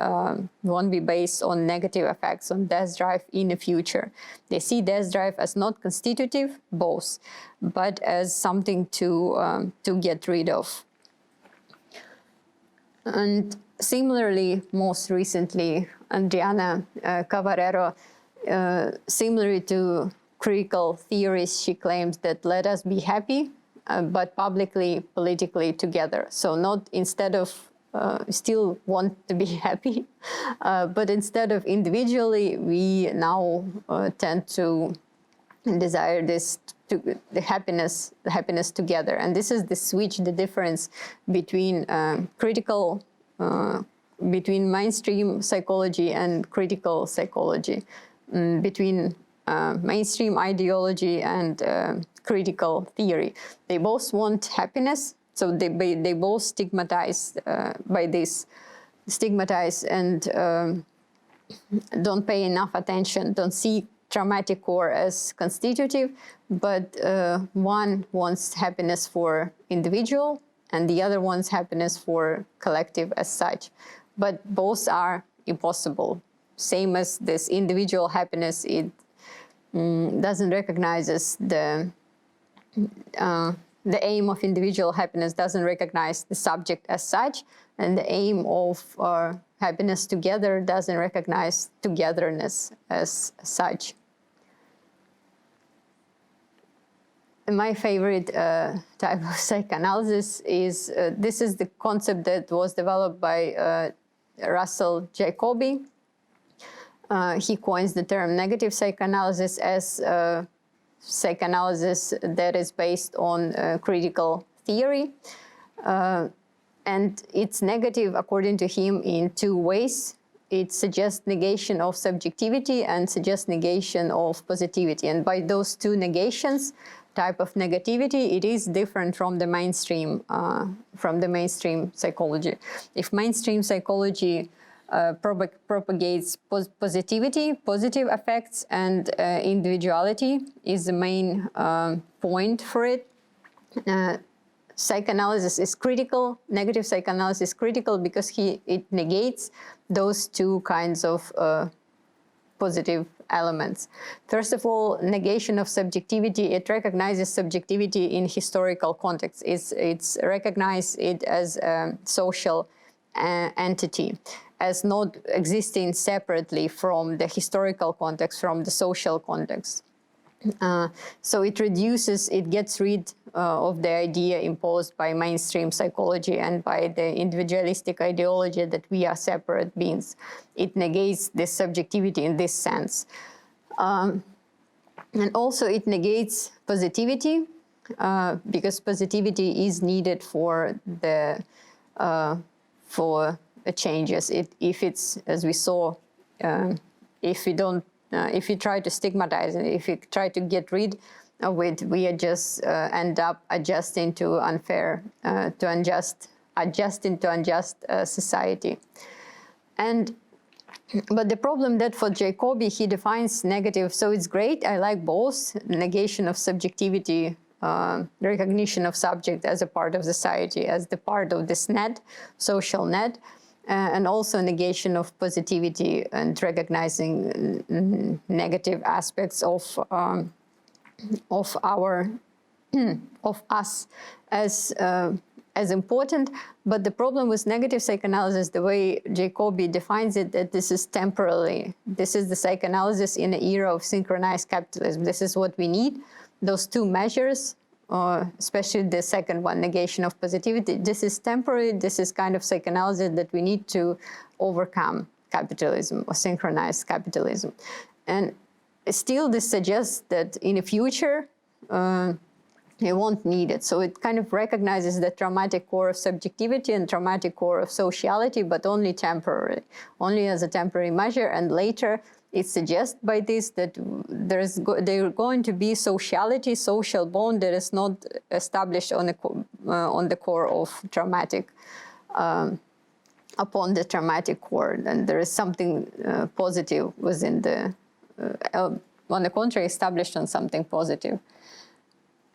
based on negative effects, on death drive in the future. They see death drive as not constitutive, both, but as something to get rid of. And similarly, most recently, Adriana Cavarero, similarly to critical theories, she claims that let us be happy, but publicly, politically together. So not instead of, still want to be happy, but instead of individually, we now tend to desire this, the happiness together. And this is the switch, the difference between between mainstream psychology and critical psychology, between mainstream ideology and critical theory. They both want happiness, so they both stigmatize by this, stigmatize and don't pay enough attention, don't see traumatic core as constitutive, but one wants happiness for individual and the other wants happiness for collective as such. But both are impossible. Same as this individual happiness, it doesn't recognize the aim of individual happiness doesn't recognize the subject as such, and the aim of happiness together doesn't recognize togetherness as such. My favorite type of psychoanalysis is, this is the concept that was developed by Russell Jacoby. He coins the term negative psychoanalysis as psychoanalysis that is based on critical theory. And it's negative, according to him, in two ways. It suggests negation of subjectivity and suggests negation of positivity. And by those two negations, type of negativity, it is different from the mainstream psychology. If mainstream psychology propagates positivity, positive effects, and individuality is the main point for it, psychoanalysis is critical. Negative psychoanalysis is critical because it negates those two kinds of positive elements. First of all, negation of subjectivity. It recognizes subjectivity in historical context. It's recognized it as a social entity, as not existing separately from the historical context, from the social context. So it gets rid of the idea imposed by mainstream psychology and by the individualistic ideology that we are separate beings. It negates this subjectivity in this sense. And also it negates positivity, because positivity is needed for the changes. If it's, as we saw, if you try to stigmatize it, if you try to get rid of it, we just end up adjusting to unjust society. But the problem that for Jacobi, he defines negative, so it's great, I like both, negation of subjectivity, recognition of subject as a part of society, as the part of this net, social net, and also negation of positivity and recognizing negative aspects of us as important. But the problem with negative psychoanalysis, the way Jacobi defines it, that this is temporary. This is the psychoanalysis in the era of synchronized capitalism. This is what we need. Those two measures, especially the second one, negation of positivity, this is temporary. This is kind of psychoanalysis that we need to overcome capitalism or synchronized capitalism. And still this suggests that in the future, it won't need it. So it kind of recognizes the traumatic core of subjectivity and traumatic core of sociality, but only temporarily, only as a temporary measure. And later it suggests by this that there's going to be sociality, social bond that is not established on the core of traumatic, upon the traumatic core. And there is something positive within the, on the contrary, established on something positive,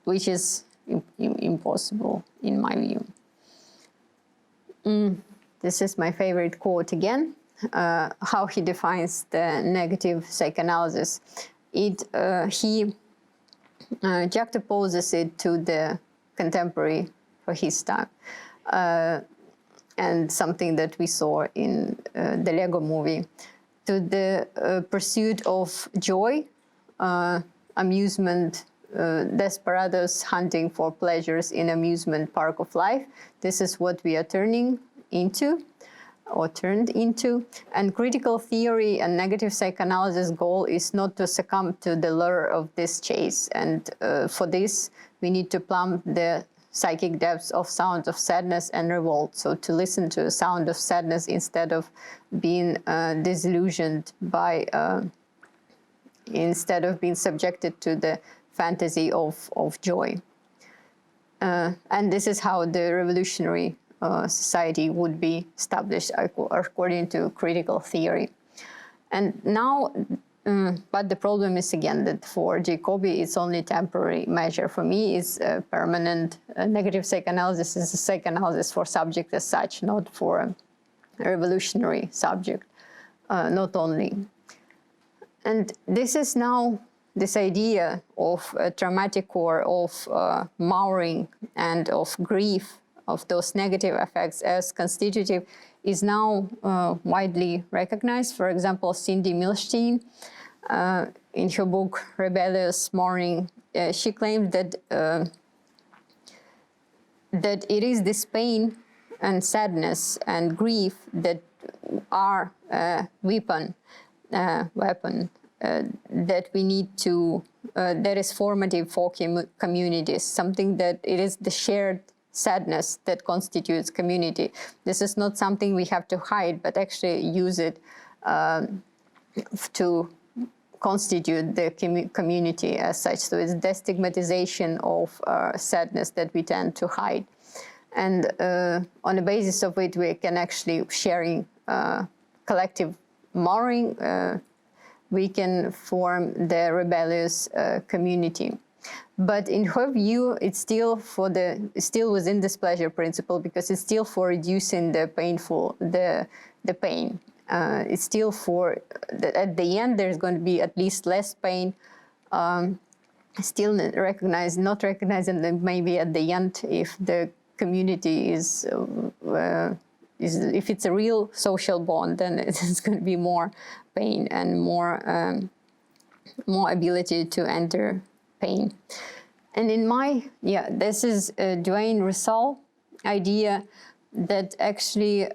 which is impossible in my view. This is my favorite quote again, how he defines the negative psychoanalysis. He juxtaposes it to the contemporary for his time, and something that we saw in the Lego movie, to the pursuit of joy, amusement, desperados hunting for pleasures in amusement park of life. This is what we are turning into, or turned into. And critical theory and negative psychoanalysis goal is not to succumb to the lure of this chase. And for this, we need to plumb the psychic depths of sounds of sadness and revolt. So to listen to a sound of sadness instead of being disillusioned by, instead of being subjected to the fantasy of joy. And this is how the revolutionary society would be established according to critical theory. And now, but the problem is again that for Jacobi, it's only temporary measure. For me, it's a permanent. Negative psychoanalysis is a psychoanalysis for subject as such, not for a revolutionary subject, not only. And this is now, this idea of a traumatic core, of mouring and of grief, of those negative effects as constitutive, is now widely recognized. For example, Cindy Milstein, in her book Rebellious Mourning, she claimed that that it is this pain and sadness and grief that are a weapon that we need to, that is formative for communities, something that it is the shared sadness that constitutes community. This is not something we have to hide, but actually use it to constitute the community as such. So it's destigmatization of sadness that we tend to hide. And on the basis of it, we can actually sharing collective mourning, we can form the rebellious community. But in her view, it's still still within this pleasure principle, because it's still for reducing the pain. It's still for at the end there's going to be at least less pain. Still not recognizing that maybe at the end, if the community is if it's a real social bond, then it's going to be more pain and more ability to enter pain. And in my, this is Dwayne Russell idea that actually,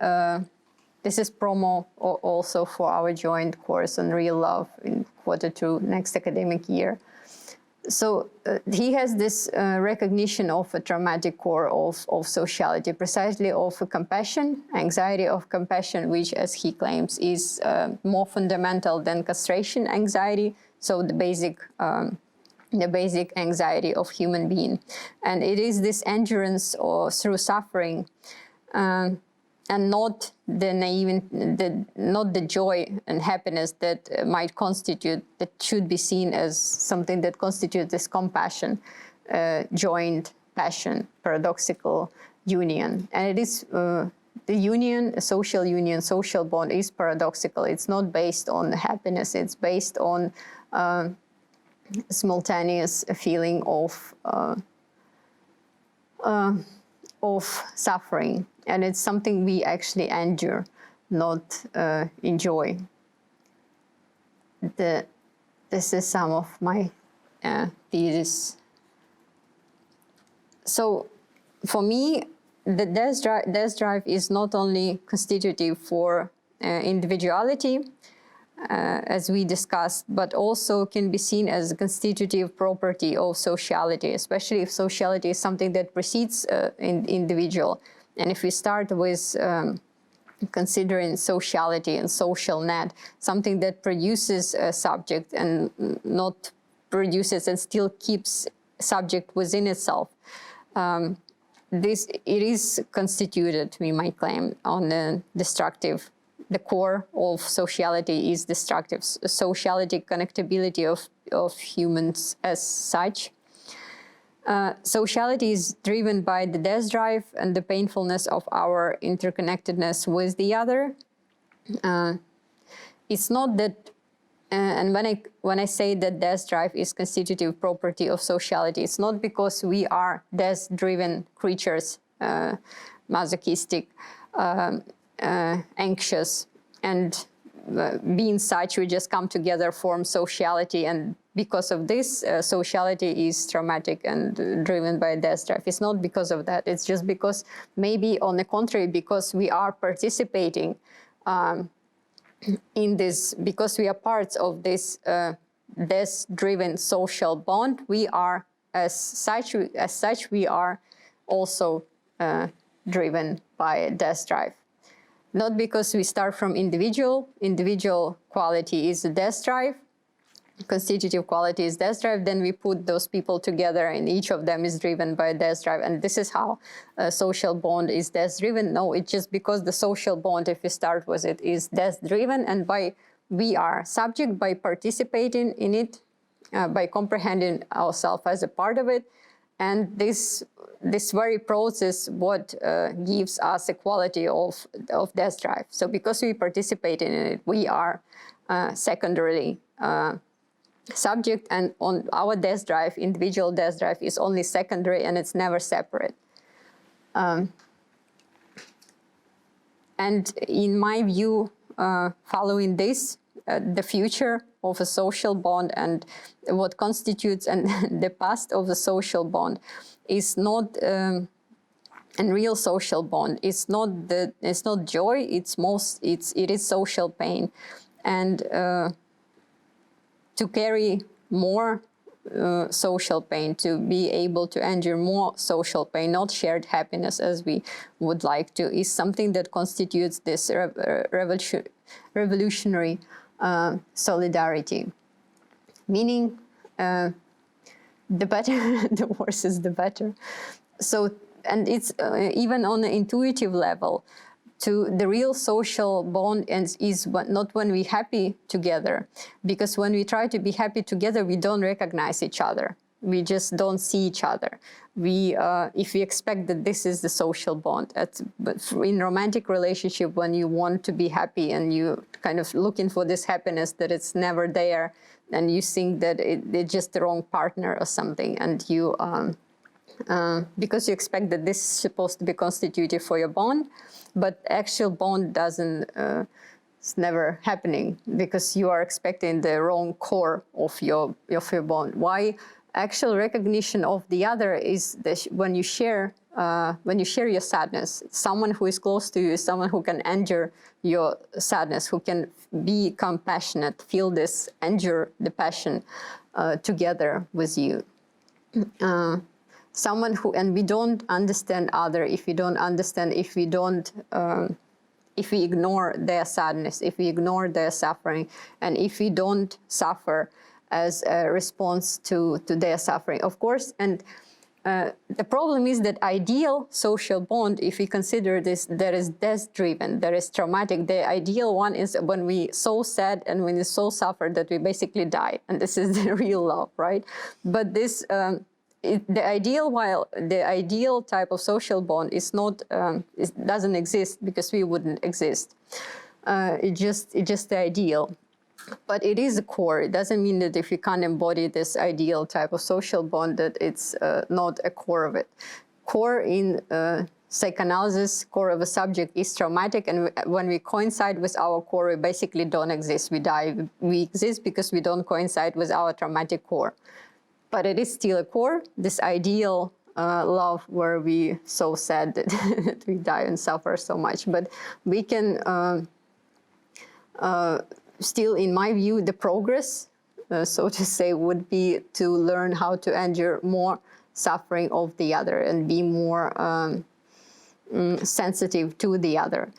this is promo also for our joint course on real love in Q2 next academic year. So he has this recognition of a traumatic core of sociality, precisely of a compassion, anxiety of compassion, which, as he claims, is more fundamental than castration anxiety. So the basic anxiety of human being, and it is this endurance or through suffering, and not the joy and happiness that might constitute, that should be seen as something that constitutes this compassion, joint passion, paradoxical union. And it is the union, social bond is paradoxical. It's not based on happiness. It's based on simultaneous feeling of suffering. And it's something we actually endure, not enjoy. This is some of my thesis. So for me, the death drive is not only constitutive for individuality, as we discussed, but also can be seen as a constitutive property of sociality, especially if sociality is something that precedes individual. And if we start with considering sociality and social net, something that produces a subject and not produces and still keeps subject within itself, it is constituted, we might claim, on a destructive. The core of sociality is destructive. Sociality, connectability of humans as such. Sociality is driven by the death drive and the painfulness of our interconnectedness with the other. It's not that, and when I say that death drive is constitutive property of sociality, it's not because we are death-driven creatures, masochistic, anxious, and being such, we just come together, form sociality, and because of this, sociality is traumatic and driven by death drive. It's not because of that. It's just because, maybe on the contrary, because we are participating in this, because we are parts of this death-driven social bond, we are, as such, we are also driven by death drive. Not because we start from individual quality is the death drive, constitutive quality is death drive, then we put those people together and each of them is driven by death drive, and this is how a social bond is death driven. No, it's just because the social bond, if we start with it, is death driven, and we are subject by participating in it, by comprehending ourselves as a part of it. And this very process what gives us a quality of death drive. So because we participate in it, we are secondarily subject, and on our death drive, individual death drive is only secondary and it's never separate. And in my view, following this, the future of a social bond and what constitutes and the past of the social bond is not a real social bond. It's not joy. It is social pain, and to carry more social pain, to be able to endure more social pain, not shared happiness as we would like to, is something that constitutes this revolutionary solidarity. Meaning, the better, the worse is the better. So, and it's even on an intuitive level, to the real social bond is not when we're happy together, because when we try to be happy together, we don't recognize each other. We just don't see each other. If we expect that this is the social bond, but in romantic relationship, when you want to be happy and you kind of looking for this happiness that it's never there, and you think that it's just the wrong partner or something, and you because you expect that this is supposed to be constitutive for your bond, but actual bond doesn't. It's never happening because you are expecting the wrong core of your bond. Why? Actual recognition of the other is that when you share your sadness, someone who is close to you is someone who can endure your sadness, who can be compassionate, feel this, endure the passion together with you. Someone who, and we don't understand other if we don't understand, if we don't, if we ignore their sadness, if we ignore their suffering, and if we don't suffer as a response to their suffering, of course. And the problem is that ideal social bond, if we consider this, that is death-driven, that is traumatic. The ideal one is when we so sad and when we so suffer that we basically die, and this is the real love, right? But this. The ideal type of social bond is not, it doesn't exist because we wouldn't exist. It's just the ideal. But it is a core. It doesn't mean that if you can't embody this ideal type of social bond that it's not a core of it. Core in psychoanalysis, core of a subject is traumatic, and when we coincide with our core, we basically don't exist. We die. We exist because we don't coincide with our traumatic core. But it is still a core, this ideal love where we so sad that, that we die and suffer so much. But we can still, in my view, the progress, so to say, would be to learn how to endure more suffering of the other and be more sensitive to the other,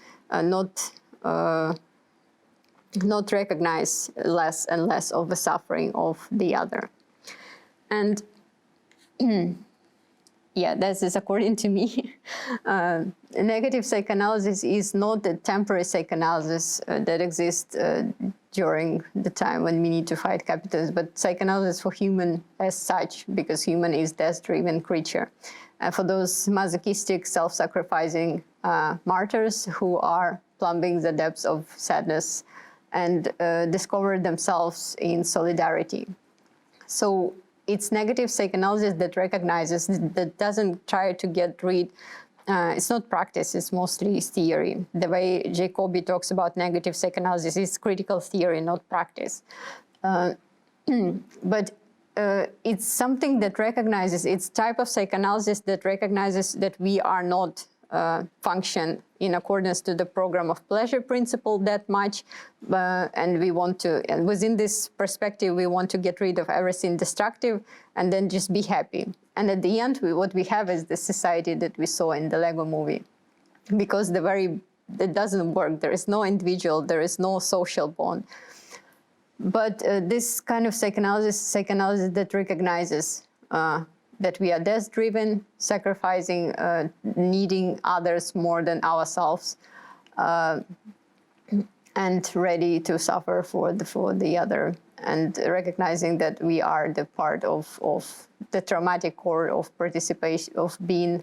not recognize less and less of the suffering of the other. And yeah, this is according to me. Negative psychoanalysis is not the temporary psychoanalysis that exists during the time when we need to fight capitalism, but psychoanalysis for human as such, because human is death-driven creature. For those masochistic, self-sacrificing martyrs who are plumbing the depths of sadness and discover themselves in solidarity. So it's negative psychoanalysis that recognizes, that doesn't try to get rid. It's not practice, it's mostly theory. The way Jacobi talks about negative psychoanalysis is critical theory, not practice. But it's something that recognizes, it's type of psychoanalysis that recognizes that we are not function in accordance to the program of pleasure principle that much, and we want to, and within this perspective, we want to get rid of everything destructive and then just be happy. And at the end, what we have is the society that we saw in the Lego movie, because it doesn't work. There is no individual, there is no social bond. But this kind of psychoanalysis that recognizes that we are death-driven, sacrificing, needing others more than ourselves, and ready to suffer for the other, and recognizing that we are the part of the traumatic core of participation, of being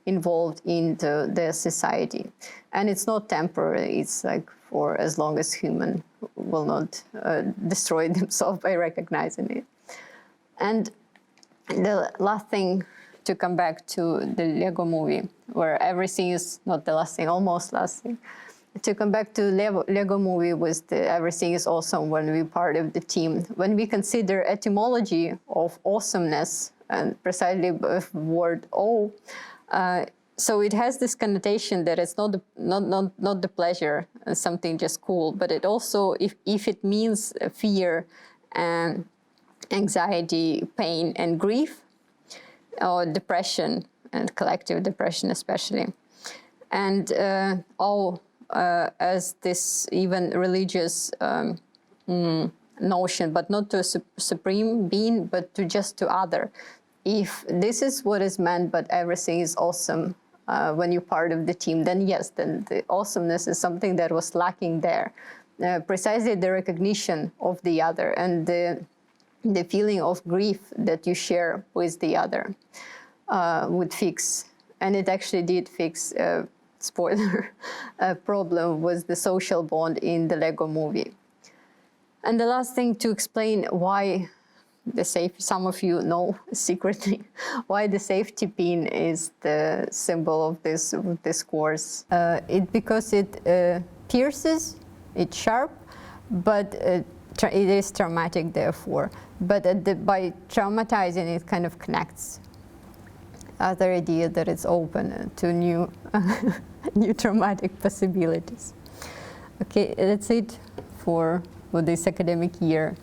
involved in the society. And it's not temporary, it's like for as long as human will not destroy themselves by recognizing it. And the last thing, to come back to the Lego movie, where everything is, not the last thing, almost last thing. To come back to Lego movie was everything is awesome when we're part of the team. When we consider etymology of awesomeness, and precisely the word "awe," so it has this connotation that it's not the pleasure, something just cool, but it also, if it means fear and anxiety, pain, and grief, or depression, and collective depression especially. And all as this even religious notion, but not to a supreme being, but to just to other. If this is what is meant, but everything is awesome when you're part of the team, then yes, then the awesomeness is something that was lacking there. Precisely the recognition of the other and the feeling of grief that you share with the other would fix. And it actually did fix, spoiler, a problem with the social bond in the Lego movie. And the last thing to explain why some of you know secretly, why the safety pin is the symbol of this course. Because it pierces, it's sharp, but it is traumatic therefore. But by traumatizing, it kind of connects. Other idea that it's open to new, new traumatic possibilities. Okay, that's it for this academic year.